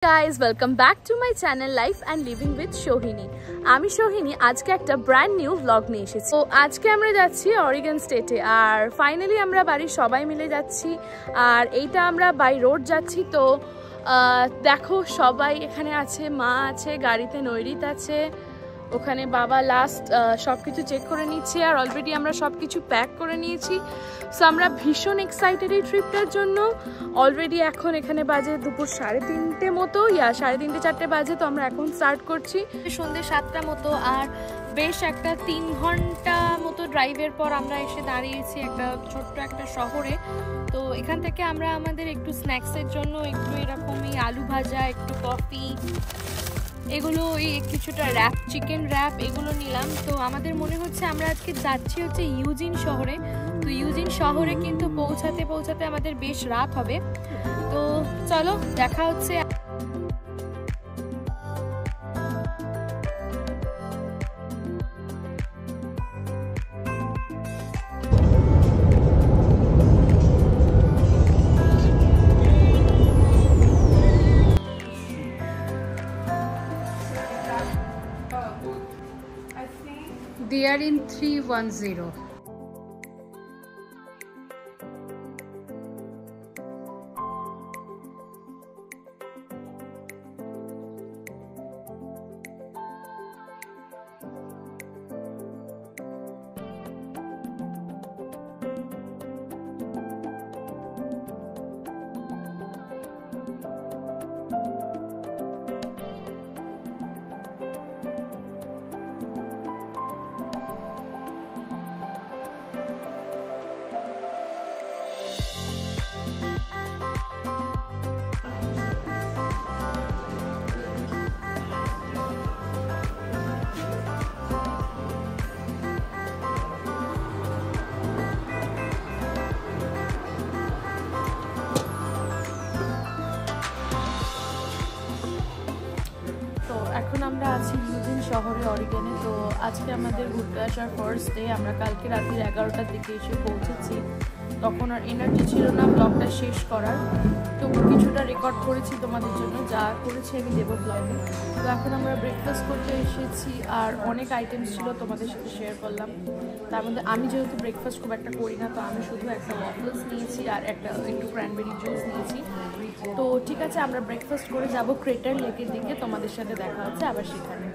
guys, welcome back to my channel Life and Living with Shohini. আমি সোহিনী আজকে একটা brand new blog নিয়ে এসেছি। তো আজকে আমরা যাচ্ছি অরিগন স্টেটে, আর ফাইনালি আমরা বাড়ির সবাই মিলে যাচ্ছি। আর এইটা আমরা বাই রোড যাচ্ছি। তো দেখো সবাই এখানে আছে, মা আছে, গাড়িতে নৈরিত আছে, ওখানে বাবা লাস্ট সব কিছু চেক করে নিচ্ছে। আর অলরেডি আমরা সব কিছু প্যাক করে নিয়েছি। সো আমরা ভীষণ এক্সাইটেড এই ট্রিপটার জন্য। অলরেডি এখন এখানে বাজে দুপুর 3:30 মতো, 3:30-4 বাজে। তো আমরা এখন স্টার্ট করছি সন্ধ্যে 7টা মতো। আর বেশ একটা 3 ঘন্টা মতো ড্রাইভের পর আমরা এসে দাঁড়িয়েছি একটা ছোট্ট একটা শহরে। তো এখান থেকে আমরা আমাদের একটু স্ন্যাক্সের জন্য একটু এরকমই আলু ভাজা, একটু কফি, এগুলো এই কিছুটা র্যাপ, চিকেন র্যাপ এগুলো নিলাম। তো আমাদের মনে হচ্ছে আমরা আজকে যাচ্ছি হচ্ছে ইউজিন শহরে। তো ইউজিন শহরে কিন্তু পৌঁছাতে পৌঁছাতে আমাদের বেশ রাত হবে। তো চলো দেখা হচ্ছে। They are in 310. এখন আমরা আছি ইউজিন শহরে, অরিগনে। তো আজকে আমাদের ঘুরতে আসার ফার্স্ট ডে। আমরা কালকে রাত্রি 11টার দিকে এসে পৌঁছেছি। তখন আর এনার্জি ছিল না ব্লগটা শেষ করার। তো কিছুটা রেকর্ড করেছি তোমাদের জন্য, যা করেছি আমি দেবো ব্লগে। তো এখন আমরা ব্রেকফাস্ট করতে এসেছি। আর অনেক আইটেমস ছিল, তোমাদের সাথে শেয়ার করলাম। তার মধ্যে আমি যেহেতু ব্রেকফাস্ট খুব একটা করি না, তো আমি শুধু একটা ওয়াফলস নিয়েছি আর একটু ক্র্যানবেরি জুস নিয়েছি। তো ঠিক আছে, আমরা ব্রেকফাস্ট করে যাব ক্রেটার লেকের দিকে। তোমাদের সাথে দেখা হচ্ছে আবার সেখানে।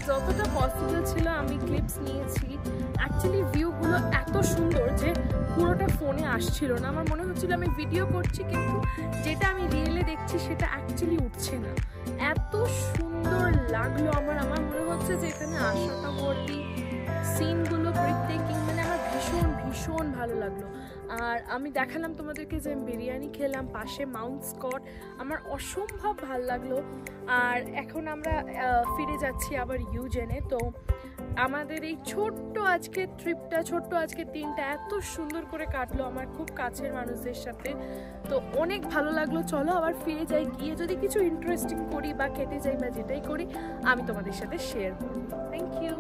যতটা পসিবল ছিল আমি ক্লিপস নিয়েছি। অ্যাকচুয়ালি ভিউগুলো এত সুন্দর যে পুরোটা ফোনে আসছিল না। আমার মনে হচ্ছিল আমি ভিডিও করছি, কিন্তু যেটা আমি রিয়েলে দেখছি সেটা অ্যাকচুয়ালি উঠছে না। এত সুন্দর লাগলো আমার মনে হচ্ছে যে এখানে আসাটা ভর্তি সিনগুলো প্রত্যেকিং, মানে আমার ভীষণ ভীষণ ভালো লাগলো। আর আমি দেখালাম তোমাদেরকে যে আমি বিরিয়ানি খেলাম, পাশে মাউন্ট স্কট, আমার অসম্ভব ভালো লাগলো। আর এখন আমরা ফিরে যাচ্ছি আবার ইউজেনে। তো আমাদের এই ছোট্ট আজকে ট্রিপটা, ছোট্ট আজকে দিনটা এত সুন্দর করে কাটলো আমার খুব কাছের মানুষদের সাথে। তো অনেক ভালো লাগলো। চলো আবার ফিরে যাই, গিয়ে যদি কিছু ইন্টারেস্টিং করি বা খেতে যাই বা যেটাই করি আমি তোমাদের সাথে শেয়ার করবো। Thank you.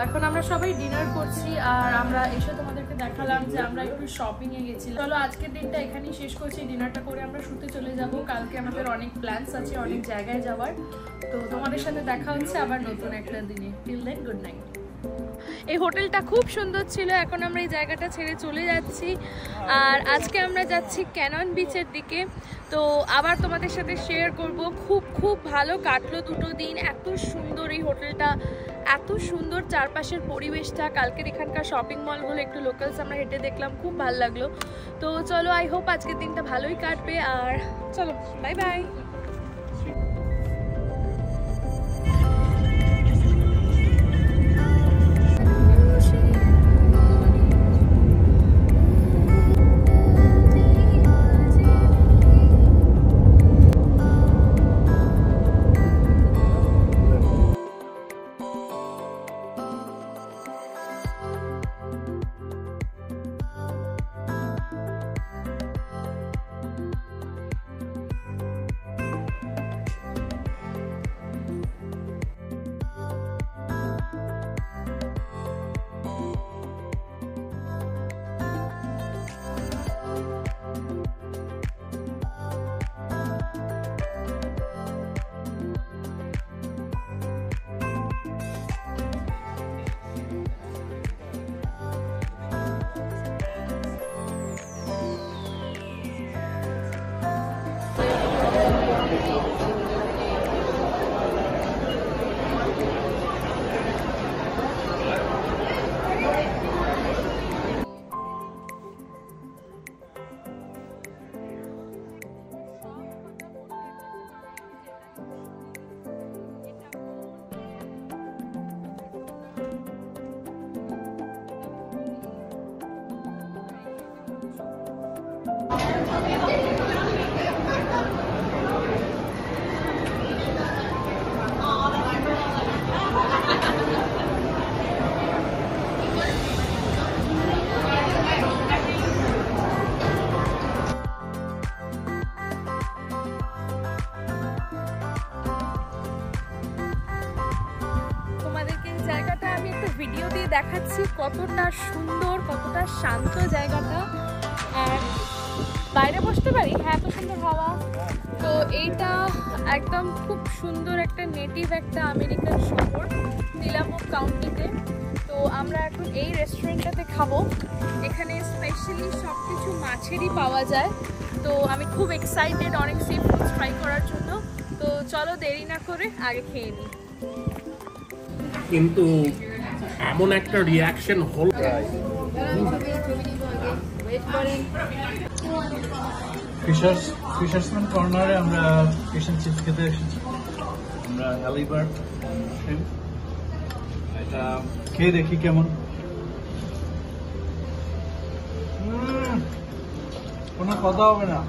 এখন আমরা সবাই ডিনার করছি আর আমরা এসে তোমাদেরকে দেখালাম যে আমরা একটু শপিংয়ে গেছি। চলো আজকের দিনটা এখানেই শেষ করছি, ডিনারটা করে আমরা শুতে চলে যাব। কালকে আমাদের অনেক প্ল্যানস আছে, অনেক জায়গায় যাওয়ার। তো তোমাদের সাথে দেখা হচ্ছে আবার নতুন একটা দিনে। Till then good night. এই হোটেলটা খুব সুন্দর ছিল, এখন আমরা এই জায়গাটা ছেড়ে চলে যাচ্ছি। আর আজকে আমরা যাচ্ছি ক্যানন বিচের দিকে। তো আবার তোমাদের সাথে শেয়ার করব। খুব ভালো কাটলো দুটো দিন। এত সুন্দর এই হোটেলটা, এত সুন্দর চারপাশের পরিবেশটা। কালকের এখানকার শপিং মলগুলো একটু লোকালস আমরা হেঁটে দেখলাম, খুব ভালো লাগলো। তো চলো, আই হোপ আজকের দিনটা ভালোই কাটবে। আর চলো, বাই বাই। ভিডিও দিয়ে দেখাচ্ছি কতটা সুন্দর, কতটা শান্ত জায়গাটা। আর বাইরে বসতে পারি, হ্যাঁ, এত সুন্দর হাওয়া। তো এইটা একদম খুব সুন্দর একটা নেটিভ একটা আমেরিকান শহর, টিলামুক কাউন্টিতে। তো আমরা এখন এই রেস্টুরেন্টটাতে খাবো। এখানে স্পেশালি সব কিছু মাছেরই পাওয়া যায়। তো আমি খুব এক্সাইটেড অনেক সি ফুডস ট্রাই করার জন্য। তো চলো দেরি না করে আগে খেয়ে নিই। কিন্তু এমন একটা রিয়াকশন হল। ফিশার্সম্যান কর্নারে আমরা ফিশ এন্ড চিপস খেতে এসেছি। আমরা হ্যালিবার্ট এটা খেয়ে দেখি কেমন। কোনো কথা হবে না,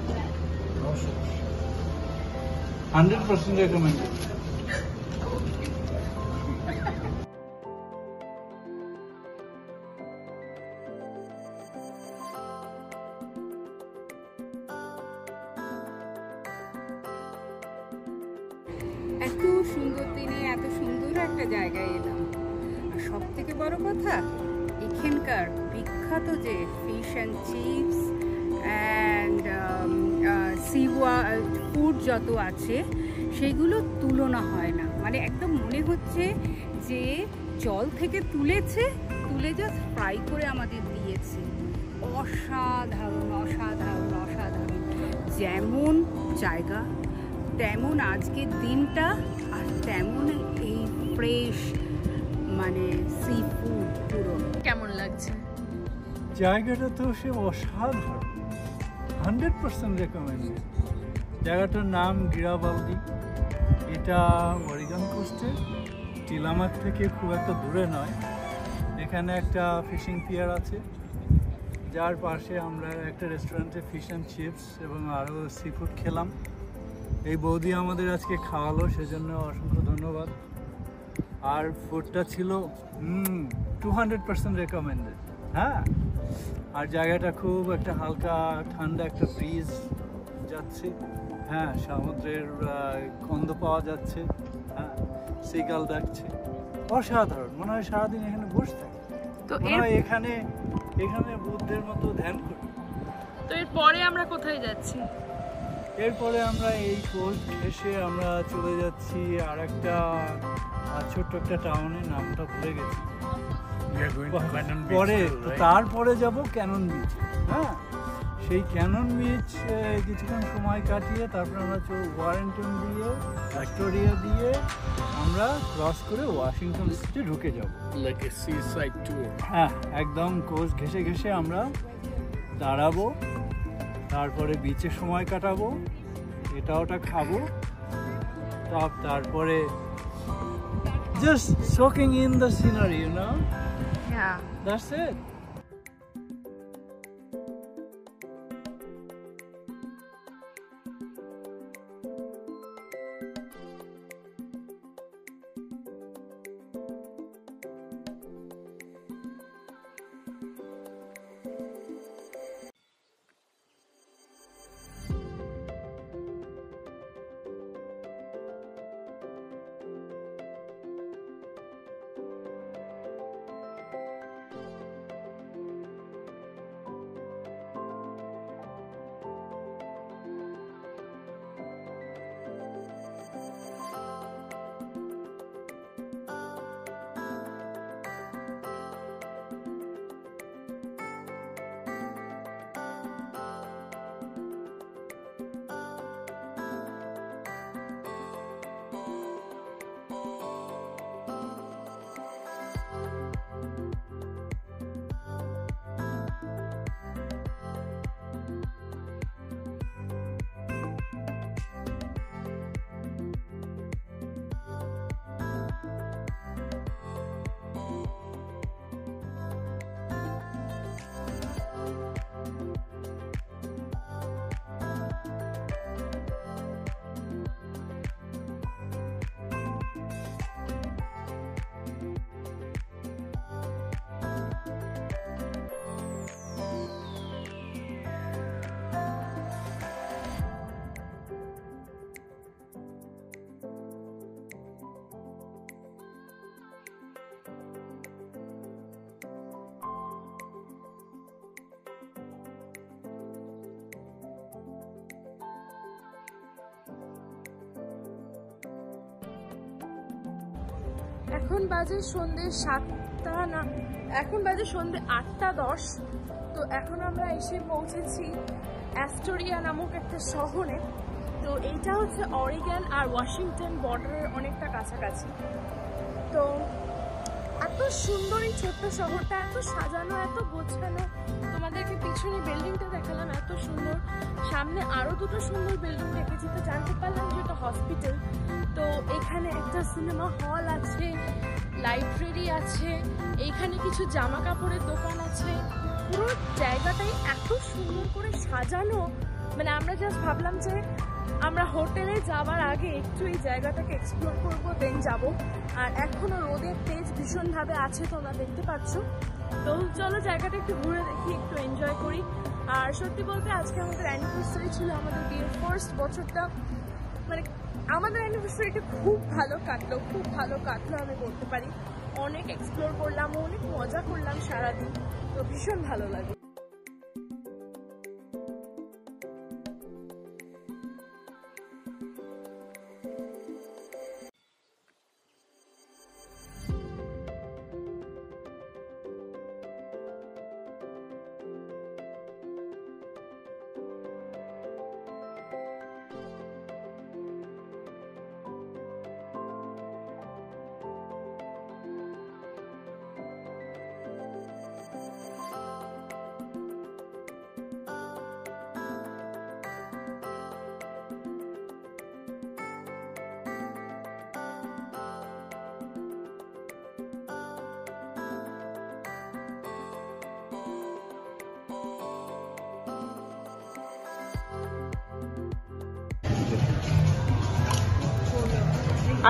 100% রেকমেন্ডেড। এত সুন্দর দিনে এত সুন্দর একটা জায়গায় এলাম। আর সব থেকে বড় কথা, এখানকার বিখ্যাত যে fish and chips and sea food যত আছে সেগুলো তুলনা হয় না। মানে একদম মনে হচ্ছে যে জল থেকে তুলে জাস্ট ফ্রাই করে আমাদের দিয়েছে। অসাধারণ অসাধারণ অসাধারণ। যেমন জায়গা তেমন আজকের দিনটা, আর তেমন এই ফ্রেশ মানে সি ফুড। পুরো কেমন লাগছে জায়গাটা? তো সে অসাধারণ, 100% রেকমেন্ডেড। জায়গাটার নাম গিরাবালদি। এটা অরিগন কোস্টে, টিলামাক থেকে খুব একটা দূরে নয়। এখানে একটা ফিশিং পিয়ার আছে, যার পাশে আমরা একটা রেস্টুরেন্টে ফিশ অ্যান্ড চিপস এবং আরও সি ফুড খেলাম। এই বৌদি আমাদের আজকে খাওয়ালো, সেজন্য অসংখ্য ধন্যবাদ। আর ফুডটা ছিল 200% রেকমেন্ডেড। হ্যাঁ, আর জায়গাটা খুব একটা হালকা ঠান্ডা একটা ব্রিজ যাচ্ছে। হ্যাঁ, সমুদ্রের গন্ধ পাওয়া যাচ্ছে। হ্যাঁ, সিগাল ডাকছে। অসাধারণ, মনে হয় সারাদিন এখানে বসে থাকি, তো মনে হয় এখানে বুদ্ধের মতো ধ্যান করি। তো এরপরে আমরা কোথায় যাচ্ছি? এরপরে আমরা এই কোস্ট ঘেঁষে আমরা চলে যাচ্ছি আর একটা ছোট্ট একটা টাউনের নামটা ভুলে গেছি। পরে তারপরে যাব ক্যানন বিচ। হ্যাঁ, সেই ক্যানন বিচ কিছুক্ষণ সময় কাটিয়ে তারপরে আমরা ওয়ারেন্টন দিয়ে ভিক্টোরিয়া দিয়ে আমরা ক্রস করে ওয়াশিংটন সিটি ঢুকে যাব। Like a seaside tour. হ্যাঁ, একদম কোস্ট ঘেঁষে ঘেঁষে আমরা দাঁড়াবো, তারপরে বিচে সময় কাটাবো, এটা ওটা খাবো, তারপরে just soaking in the scenery, you know? Yeah. That's it. এখন বাজে সন্ধ্যে 7টা না, এখন বাজে সন্ধ্যে 8:10। তো এখন আমরা এসে পৌঁছেছি অ্যাস্টোরিয়া নামক একটা শহরে। তো এইটা হচ্ছে অরিগন আর ওয়াশিংটন বর্ডারের অনেকটা কাছাকাছি। তো এত সুন্দর এই ছোট্ট শহরটা, এত সাজানো, এত গোছানো। তোমাদেরকে পিছনে বিল্ডিংটা দেখালাম, এত সুন্দর। সামনে আরো দুটো সুন্দর বিল্ডিং দেখেছি, তো জানতে পারলাম যে এটা হসপিটাল। তো এখানে একটা সিনেমা হল আছে, লাইব্রেরি আছে, এইখানে কিছু জামা কাপড়ের দোকান আছে। পুরো জায়গাটাই এত সুন্দর করে সাজানো, মানে আমরা জাস্ট ভাবলাম যে আমরা হোটেলে যাওয়ার আগে একটু এই জায়গাটাকে এক্সপ্লোর করবো, দেন যাব। আর এখনো রোদের তেজ ভীষণভাবে আছে, তোমরা দেখতে পাচ্ছ। তো চলো জায়গাটা একটু ঘুরে দেখি, একটু এনজয় করি। আর সত্যি বলতে আজকে আমাদের অ্যানিভার্সারি ছিল, আমাদের বিয়ের ফার্স্ট বছরটা, মানে আমাদের অ্যানিভার্সারিটা খুব ভালো কাটলো, খুব ভালো কাটলো আমি বলতে পারি। অনেক এক্সপ্লোর করলাম, অনেক মজা করলাম সারাদিন, তো ভীষণ ভালো লাগে।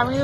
আমি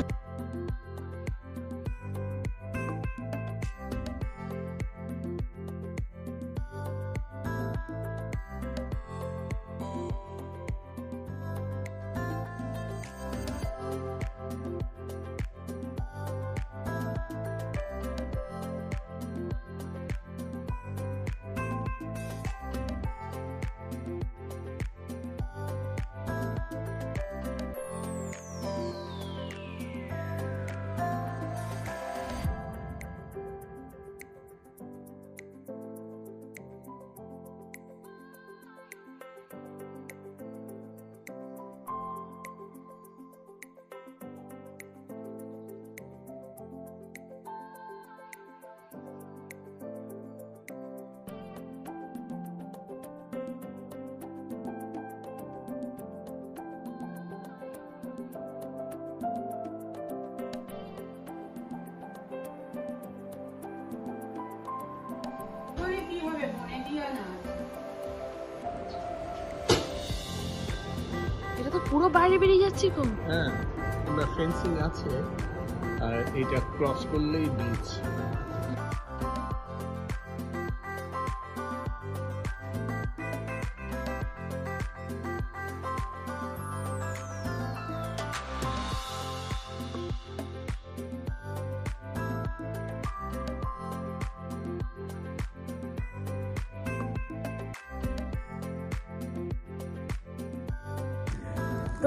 এটা তো পুরো বাইরে বেরিয়ে যাচ্ছে গো। হ্যাঁ, আমরা ফেন্সিং আছে আর এটা ক্রস করলেই বিচ।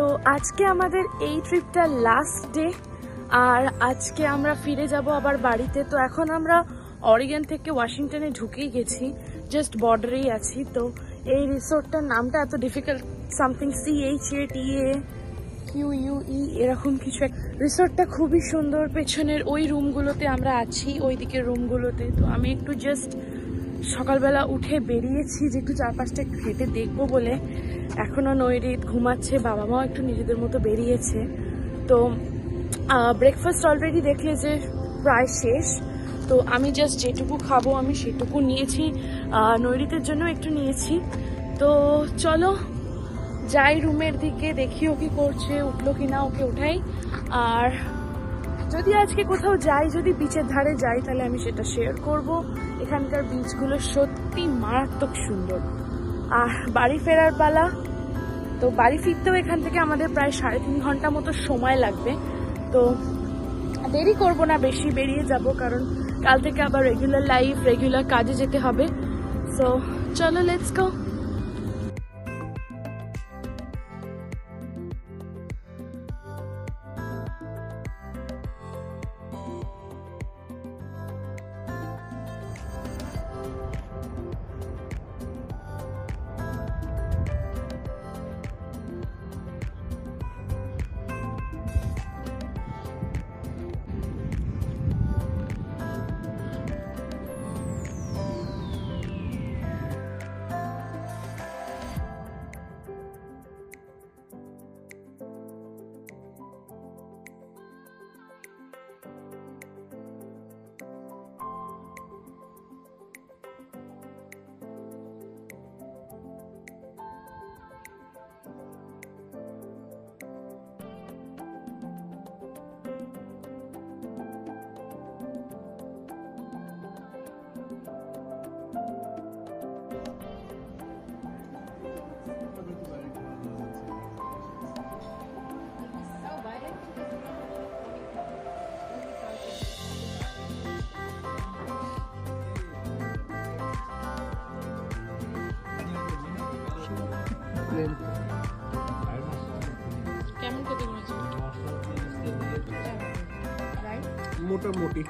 তো আজকে আমাদের এই ট্রিপটা লাস্ট ডে, আর আজকে আমরা ফিরে যাব আবার বাড়িতে। তো এখন আমরা অরিগন থেকে ওয়াশিংটনে ঢুকেই গেছি, জাস্ট বর্ডারেই আছি। তো এই রিসোর্টটার নামটা এত ডিফিকাল্ট, সামথিং CHATAQUE এরকম কিছু। রিসোর্টটা খুবই সুন্দর, পেছনের ওই রুমগুলোতে আমরা আছি, ওই দিকের রুমগুলোতে। তো আমি একটু জাস্ট সকালবেলা উঠে বেরিয়েছি যে একটু চারপাশটা একটু হেঁটে দেখবো বলে। এখনও নৈরিত ঘুমাচ্ছে, বাবা মাও একটু নিজেদের মতো বেরিয়েছে। তো ব্রেকফাস্ট অলরেডি দেখলে যে প্রায় শেষ। তো আমি জাস্ট যেটুকু খাবো আমি সেটুকু নিয়েছি, নৈরিতের জন্য একটু নিয়েছি। তো চলো যাই রুমের দিকে, দেখি ও কি করছে, উঠলো কিনা, ওকে উঠাই। আর যদি আজকে কোথাও যাই, যদি বিচের ধারে যাই, তাহলে আমি সেটা শেয়ার করব। এখানকার বিচগুলো সত্যি মারাত্মক সুন্দর। আর বাড়ি ফেরার পালা। তো বাড়ি ফিরতেও এখান থেকে আমাদের প্রায় 3.5 ঘন্টা মতো সময় লাগবে। তো দেরি করব না বেশি, বেরিয়ে যাব, কারণ কাল থেকে আবার রেগুলার লাইফ, রেগুলার কাজে যেতে হবে। সো চলো, লেটস গো। কেমন খেতে করেছে? মোটামুটি